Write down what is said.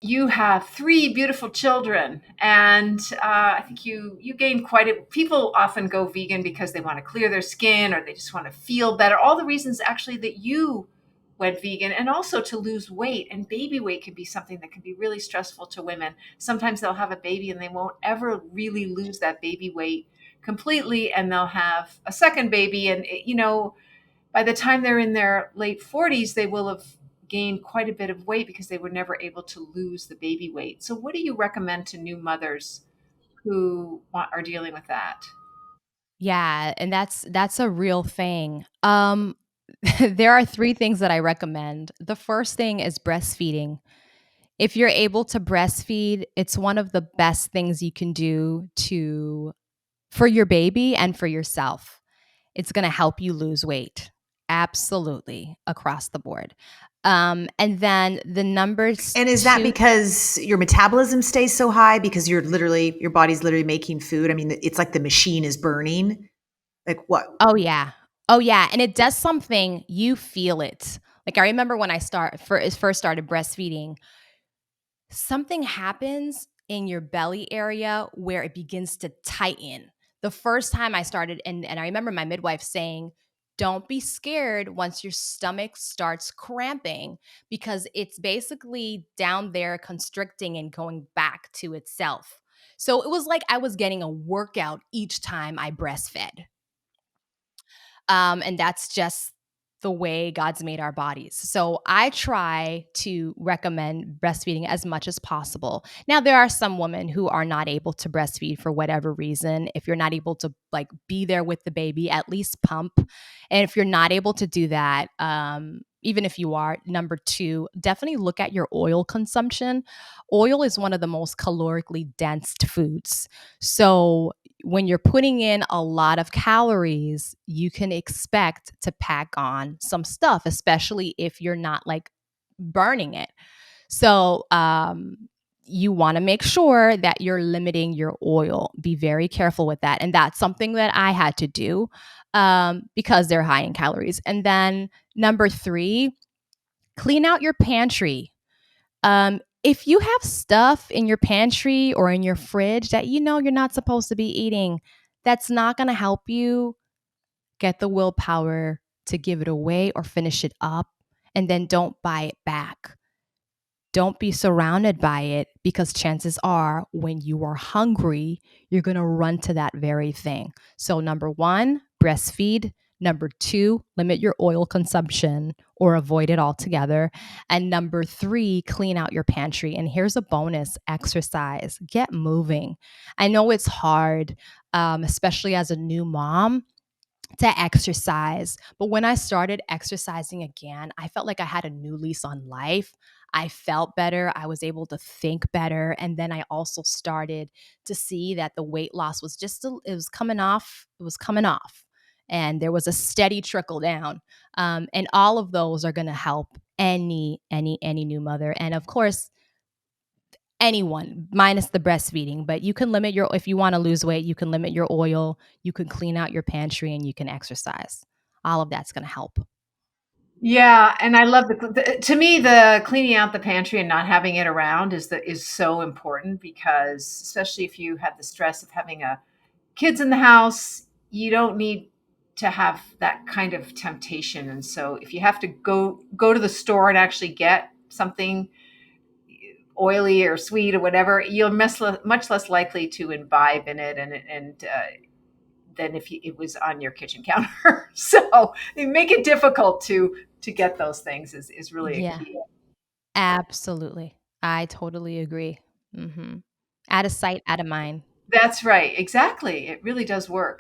you have three beautiful children, and I think you gained quite a. People often go vegan because they want to clear their skin or they just want to feel better. All the reasons actually that you went vegan, and also to lose weight. And baby weight can be something that can be really stressful to women. Sometimes they'll have a baby and they won't ever really lose that baby weight completely, and they'll have a second baby, and by the time they're in their late 40s, they will have gained quite a bit of weight because they were never able to lose the baby weight. So, what do you recommend to new mothers who are dealing with that? Yeah, and that's a real thing. There are 3 things that I recommend. The first thing is breastfeeding. If you're able to breastfeed, it's one of the best things you can do to for your baby and for yourself. It's gonna help you lose weight. Absolutely, across the board. And then the numbers And is that 2. because your metabolism stays so high because your body's literally making food? I mean, it's like the machine is burning. Like what? Oh, yeah. Oh, yeah, and it does something, you feel it. Like, I remember when I first started breastfeeding, something happens in your belly area where it begins to tighten. The first time I started, and I remember my midwife saying, don't be scared once your stomach starts cramping because it's basically down there constricting and going back to itself. So it was like I was getting a workout each time I breastfed. And that's just the way God's made our bodies. So I try to recommend breastfeeding as much as possible. Now there are some women who are not able to breastfeed for whatever reason. If you're not able to like be there with the baby, at least pump. And if you're not able to do that, even if you are, number 2, definitely look at your oil consumption. Oil is one of the most calorically dense foods. So when you're putting in a lot of calories, you can expect to pack on some stuff, especially if you're not like burning it. So, you want to make sure that you're limiting your oil. Be very careful with that. And that's something that I had to do because they're high in calories. And then number 3, clean out your pantry. If you have stuff in your pantry or in your fridge that you know you're not supposed to be eating, that's not going to help you get the willpower to give it away or finish it up. And then don't buy it back. Don't be surrounded by it because chances are when you are hungry, you're going to run to that very thing. So, number 1, breastfeed. Number 2, limit your oil consumption or avoid it altogether. And number 3, clean out your pantry. And here's a bonus: exercise. Get moving. I know it's hard, especially as a new mom, to exercise. But when I started exercising again, I felt like I had a new lease on life. I felt better. I was able to think better. And then I also started to see that the weight loss was it was coming off. It was coming off. And there was a steady trickle down. And all of those are going to help any new mother. And of course, anyone minus the breastfeeding, but you can limit your if you want to lose weight, you can limit your oil, you can clean out your pantry, and you can exercise. All of that's going to help. Yeah, and I love to me the cleaning out the pantry and not having it around is so important because especially if you have the stress of having a kids in the house, you don't need to have that kind of temptation. And so if you have to go to the store and actually get something oily or sweet or whatever, you're much less likely to imbibe in it and than if it was on your kitchen counter. So they make it difficult to get those things is really a Yeah, key. absolutely. I totally agree. Out of sight, out of mind. That's right. Exactly. It really does work.